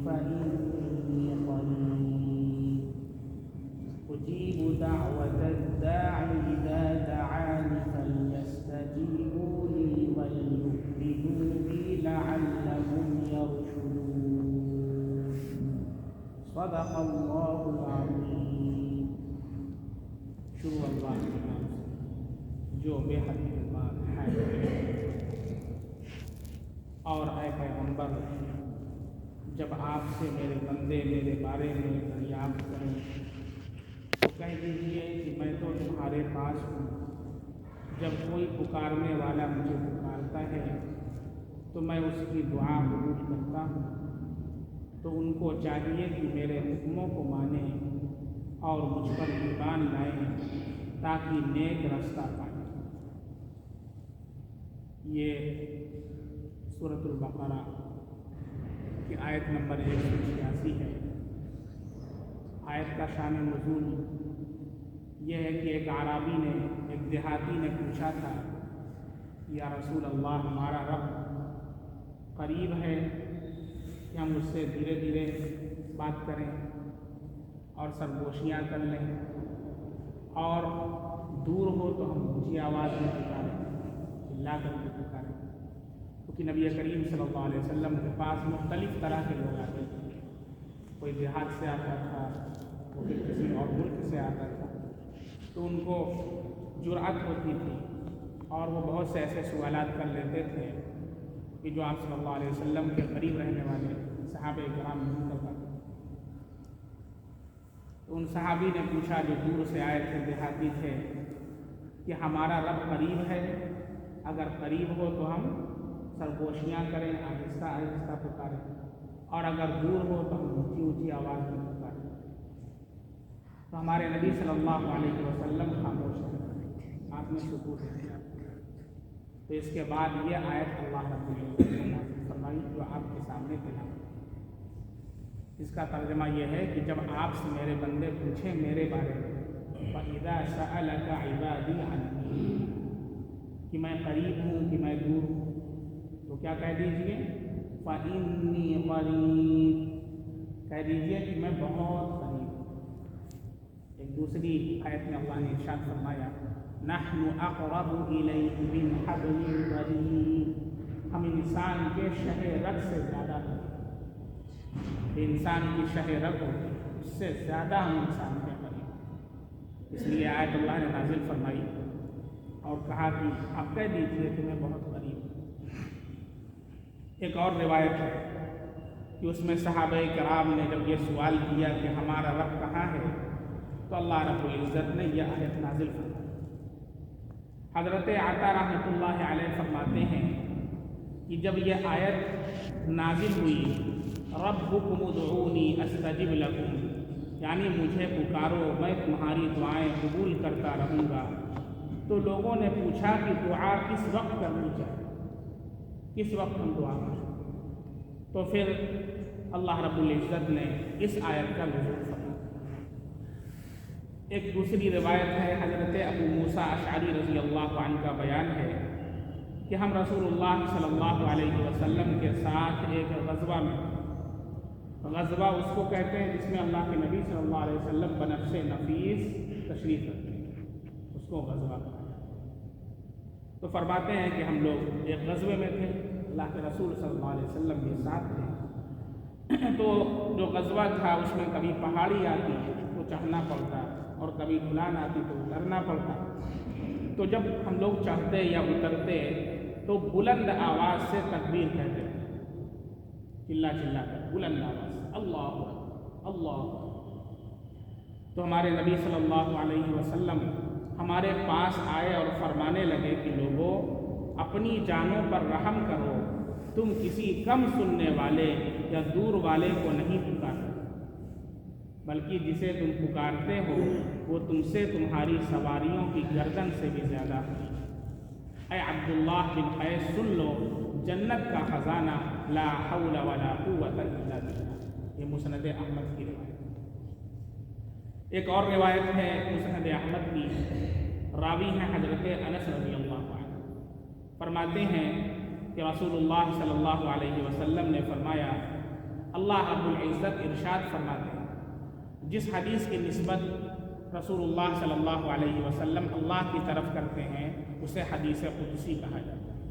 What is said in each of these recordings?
فإني قريب أجيب دعوة الداع إذا دعان فليستجيبوا لي وليؤمنوا بي لعلهم يرشدون صدق اللہ العظیم۔ شروع اللہ کے نام سے جو بے حد مہربان ہے۔ اور اے پیغمبر، جب آپ سے میرے بندے میرے بارے میں دریافت کریں تو کہہ دیجیے کہ میں تو تمہارے پاس ہوں۔ جب کوئی پکارنے والا مجھے پکارتا ہے تو میں اس کی دعا قبول کرتا ہوں۔ تو ان کو چاہیے کہ میرے حکموں کو مانیں اور مجھ پر ایمان لائیں تاکہ نیک راستہ پائیں۔ یہ سورۃ البقرہ کی آیت نمبر 186 ہے۔ آیت کا شان نزول یہ ہے کہ ایک اعرابی نے، ایک دیہاتی نے پوچھا تھا، یا رسول اللہ، ہمارا رب قریب ہے کہ ہم اس سے دھیرے دھیرے بات کریں اور سرگوشیاں کر لیں، اور دور ہو تو ہم اونچی آواز میں پکاریں، چلا کر کے پکاریں؟ کیونکہ نبی کریم صلی اللہ علیہ وسلم کے پاس مختلف طرح کے لوگ آتے تھے۔ کوئی دیہات سے آتا تھا، کوئی کسی اور ملک سے آتا تھا، تو ان کو جرأت ہوتی تھی اور وہ بہت سے ایسے سوالات کر لیتے تھے کہ جو آپ صلی اللہ علیہ وسلم کے قریب رہنے والے صحابہ کرام نہیں کر پاتے۔ تو ان صحابی نے پوچھا جو دور سے آئے تھے، دیہاتی تھے، کہ ہمارا رب قریب ہے؟ اگر قریب ہو تو ہم سرگوشیاں کریں، آہستہ آہستہ پکاریں، اور اگر دور ہو تو ہم اونچی اونچی آواز میں پکاریں؟ تو ہمارے نبی صلی اللہ علیہ وسلم خاموش رہے، آپ نے سکوت کیا۔ تو اس کے بعد یہ آیت اللہ رب العزت نے نازل فرمائی جو آپ کے سامنے تلاوت۔ اس کا ترجمہ یہ ہے کہ جب آپ سے میرے بندے پوچھیں میرے بارے میں، وَإِذَا سَأَلَكَ عِبَادِي عَنِّي، کہ میں قریب ہوں کہ میں دور ہوں، تو کیا کہہ دیجئے؟ فَإِنِّي قَرِيب، کہہ دیجئے کہ میں بہت قریب ہوں۔ ایک دوسری آیت میں اللہ نے ارشاد فرمایا، نَحْنُ أَقْرَبُ إِلَيْهِ مِنْ حَبْلِ الْوَرِيدِ، ہم انسان کے شہ رگ سے زیادہ قریب، انسان کی شہ رگ ہوتی ہے اس سے زیادہ ہم انسان کے قریب۔ اس لیے آیت اللہ نے نازل فرمائی اور کہا کہ آپ کہہ دیجئے کہ میں بہت قریب ہوں۔ ایک اور روایت ہے کہ اس میں صحابہ کرام نے جب یہ سوال کیا کہ ہمارا رب کہاں ہے، تو اللہ رب العزت نے یہ آیت نازل فرمائی۔ حضرت عطا رحمۃ اللہ علیہ فرماتے ہیں کہ جب یہ آیت نازل ہوئی، ربکم ادعونی استجب لکم، یعنی مجھے پکارو میں تمہاری دعائیں قبول کرتا رہوں گا، تو لوگوں نے پوچھا کہ دعا کس وقت کرنی چاہیے، کس وقت ہم دعا کریں؟ تو پھر اللہ رب العزت نے اس آیت کا نزول فرمایا۔ ایک دوسری روایت ہے، حضرت ابو موسیٰ اشعری رضی اللہ عنہ کا بیان ہے کہ ہم رسول اللہ صلی اللہ علیہ وسلم کے ساتھ ایک غزوہ میں، غزوہ اس کو کہتے ہیں جس میں اللہ کے نبی صلی اللہ علیہ وسلم بنفس نفیس تشریف رکھتے ہیں، اس کو غزوہ کہا جاتا ہے۔ تو فرماتے ہیں کہ ہم لوگ ایک غزوے میں تھے، اللہ کے رسول صلی اللہ علیہ وسلم کے ساتھ تھے۔ تو جو غزوہ تھا اس میں کبھی پہاڑی آتی تو چڑھنا پڑتا، اور کبھی ڈھلان آتی تو اترنا پڑتا۔ تو جب ہم لوگ چڑھتے یا اترتے تو بلند آواز سے تکبیر کہتے تھے، چلا چلا کر بلند آواز سے اللہ اکبر اللہ اکبر۔ تو ہمارے نبی صلی اللہ علیہ وسلم ہمارے پاس آئے اور فرمانے لگے کہ لوگوں، اپنی جانوں پر رحم کرو، تم کسی کم سننے والے یا دور والے کو نہیں پکارتے، بلکہ جسے تم پکارتے ہو وہ تم سے تمہاری سواریوں کی گردن سے بھی زیادہ ہے۔ اے عبداللہ بن قیس سن لو، جنت کا خزانہ لا حول ولا قوت الا باللہ۔ یہ مسند احمد کی روایت۔ ایک اور روایت ہے مسند احمد کی، راوی ہیں حضرت انس رضی اللہ عنہ، فرماتے ہیں کہ رسول اللہ صلی اللہ علیہ وسلم نے فرمایا اللہ رب العزت ارشاد فرماتے ہیں، جس حدیث کی نسبت رسول اللہ صلی اللہ علیہ وسلم اللہ کی طرف کرتے ہیں اسے حدیث قدسی کہا جاتا ہے۔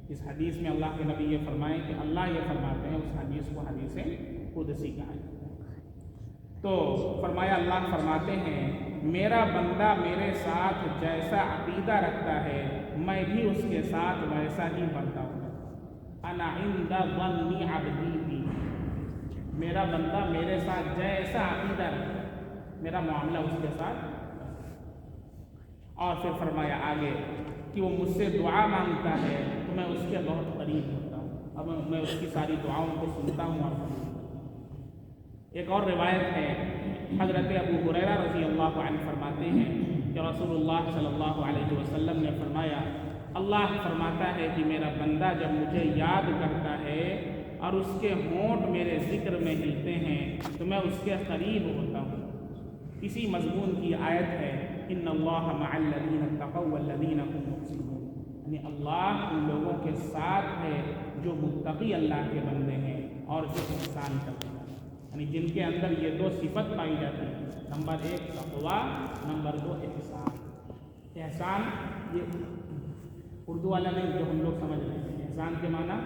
اس حدیث میں اللہ کے نبی یہ فرمائیں کہ اللہ یہ فرماتے ہیں، اس حدیث کو حدیث قدسی کہا جاتا ہے۔ تو فرمایا، اللہ فرماتے ہیں میرا بندہ میرے ساتھ جیسا عقیدہ رکھتا ہے میں بھی اس کے ساتھ ویسا ہی برتاؤ کرتا ہوں۔ انا عند ظن عبدی بی، میرا بندہ میرے ساتھ جیسا عقیدہ رکھتا ہے میرا معاملہ اس کے ساتھ۔ اور پھر فرمایا آگے کہ وہ مجھ سے دعا مانگتا ہے تو میں اس کے بہت قریب ہوتا ہوں، اب میں اس کی ساری دعاؤں کو سنتا ہوں اور قبول کرتا ہوں۔ ایک اور روایت ہے، حضرت ابو ہریرہ رضی اللہ عنہ فرماتے ہیں کہ رسول اللہ صلی اللہ علیہ وسلم نے فرمایا، اللہ فرماتا ہے کہ میرا بندہ جب مجھے یاد کرتا ہے اور اس کے ہونٹ میرے ذکر میں ہلتے ہیں تو میں اس کے قریب ہوتا ہوں۔ اسی مضمون کی آیت ہے، ان اللہ مع الذین اتقوا والذین هم محسنون، یعنی اللہ ان لوگوں کے ساتھ ہے جو متقی اللہ کے بندے ہیں اور جو احسان کرتے ہیں، یعنی جن کے اندر یہ دو صفت پائی جاتی ہیں، نمبر 1 تقویٰ، نمبر 2 احسان۔ احسان یہ اردو والا نہیں جو ہم لوگ سمجھ رہے ہیں، احسان کے معنی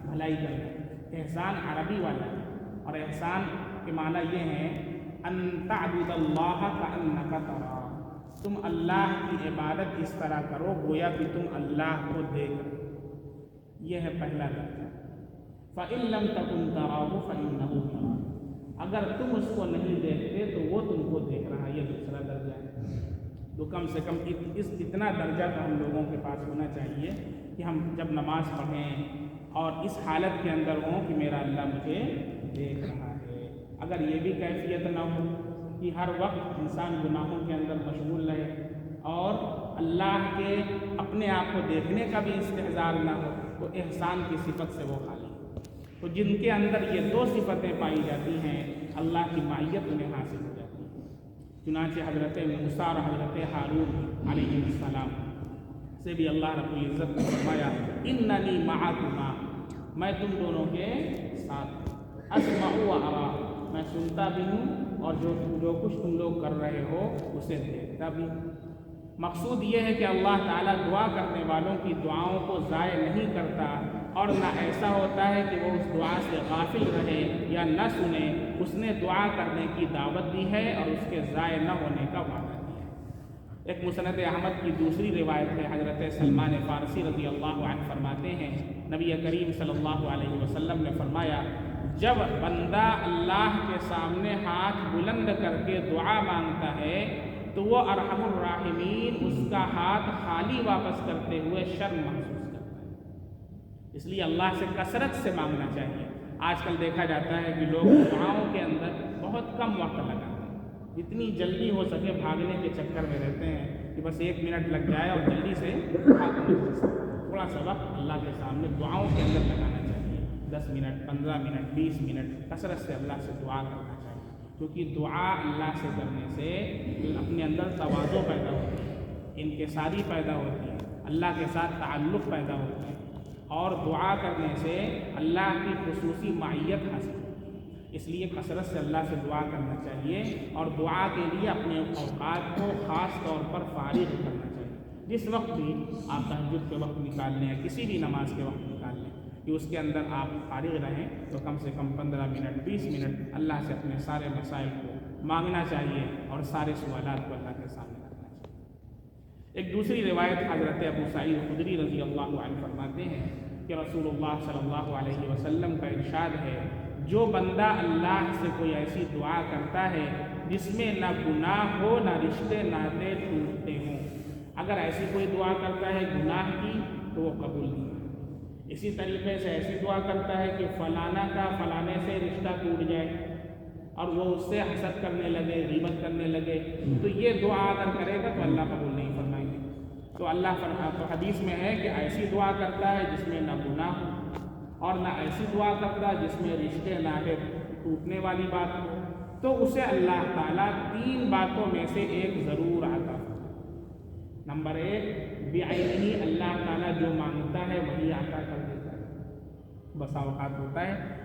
بھلائی کرنا، احسان عربی والا ہے، اور احسان کے معنی یہ ہے ان تعبد اللہ کأنک تراہ، تم اللہ کی عبادت اس طرح کرو گویا کہ تم اللہ کو دیکھ رہے ہو، یہ ہے پہلا درجہ۔ فإن لم تکن تراہ فإنہ یراک، اگر تم اس کو نہیں دیکھتے تو وہ تم کو دیکھ رہا ہے، یہ دوسرا درجہ ہے۔ تو کم سے کم اتنا درجہ تو ہم لوگوں کے پاس ہونا چاہیے کہ ہم جب نماز پڑھیں اور اس حالت کے اندر ہوں کہ میرا اللہ مجھے دیکھ رہا ہے۔ اگر یہ بھی کیفیت نہ ہو کہ ہر وقت انسان گناہوں کے اندر مشغول رہے اور اللہ کے اپنے آپ کو دیکھنے کا بھی استحضار نہ ہو تو احسان کی صفت سے وہ خالی ہو۔ تو جن کے اندر یہ دو صفتیں پائی جاتی ہیں اللہ کی معیت انہیں حاصل ہو جاتی ہے۔ چنانچہ حضرت موسیٰ اور حضرت ہارون علیہ السلام سے بھی اللہ رب العزت نے فرمایا، اننی معکما، میں تم دونوں کے ساتھ، اسمع و ارا، میں سنتا بھی ہوں اور جو کچھ تم لوگ کر رہے ہو اسے دیکھتا بھی ہوں۔ مقصود یہ ہے کہ اللہ تعالیٰ دعا کرنے والوں کی دعاؤں کو ضائع نہیں کرتا، اور نہ ایسا ہوتا ہے کہ وہ اس دعا سے غافل رہے یا نہ سنے، اس نے دعا کرنے کی دعوت دی ہے اور اس کے ضائع نہ ہونے کا وعدہ دیا ہے۔ ایک مسند احمد کی دوسری روایت ہے، حضرت سلمان فارسی رضی اللہ عنہ فرماتے ہیں نبی کریم صلی اللہ علیہ وسلم نے فرمایا، جب بندہ اللہ کے سامنے ہاتھ بلند کر کے دعا مانگتا ہے تو وہ ارحم الراحمین اس کا ہاتھ خالی واپس کرتے ہوئے شرم محسوس کرتا ہے۔ اس لیے اللہ سے کثرت سے مانگنا چاہیے۔ آج کل دیکھا جاتا ہے کہ لوگ دعاؤں کے اندر بہت کم وقت لگاتے ہیں، جتنی جلدی ہو سکے بھاگنے کے چکر میں رہتے ہیں کہ بس 1 منٹ لگ جائے اور جلدی سے تھوڑا سا وقت اللہ کے سامنے دعاؤں کے اندر لگانا چاہیے، 10 منٹ 15 منٹ 20 منٹ کثرت سے اللہ سے دعا کرنا چاہیے، کیونکہ دعا اللہ سے کرنے سے اپنے اندر تواضع پیدا ہوتی ہے، انکساری پیدا ہوتی ہے، اللہ کے ساتھ تعلق پیدا ہوتا ہے، اور دعا کرنے سے اللہ کی خصوصی معیت حاصل ہوتی ہے۔ اس لیے کثرت سے اللہ سے دعا کرنا چاہیے، اور دعا کے لیے اپنے اوقات کو خاص طور پر فارغ کرنا چاہیے۔ جس وقت بھی آپ تہجد کے وقت نکال لیں یا کسی بھی نماز کے وقت نکال لیں کہ اس کے اندر آپ فارغ رہیں، تو کم سے کم 15 منٹ 20 منٹ اللہ سے اپنے سارے مسائل کو مانگنا چاہیے اور سارے سوالات کو اللہ کے سامنے رکھنا چاہیے۔ ایک دوسری روایت حضرت ابو سعید خدری رضی اللہ عنہ فرماتے ہیں کہ رسول اللہ صلی اللہ علیہ وسلم کا ارشاد ہے، جو بندہ اللہ سے کوئی ایسی دعا کرتا ہے جس میں نہ گناہ ہو نہ رشتے ناطے ٹوٹتے ہوں، اگر ایسی کوئی دعا کرتا ہے گناہ کی تو وہ قبول نہیں۔ اسی طریقے سے ایسی دعا کرتا ہے کہ فلانا کا فلانے سے رشتہ ٹوٹ جائے اور وہ اس سے حسد کرنے لگے، غیبت کرنے لگے، تو یہ دعا اگر کرے گا تو اللہ قبول نہیں فرمائیں گے۔ تو تو حدیث میں ہے کہ ایسی دعا کرتا ہے جس میں نہ گناہ ہو، اور نہ ایسی دعا کرتا ہے جس میں رشتے ناطے ٹوٹنے والی بات ہو، تو اسے اللہ تعالیٰ 3 باتوں میں سے ایک ضرور عطا فرمائے۔ نمبر 1، بعینہ، اللہ تعالیٰ جو مانگتا ہے وہی عطا کر دیتا ہے۔ بسا اوقات ہوتا ہے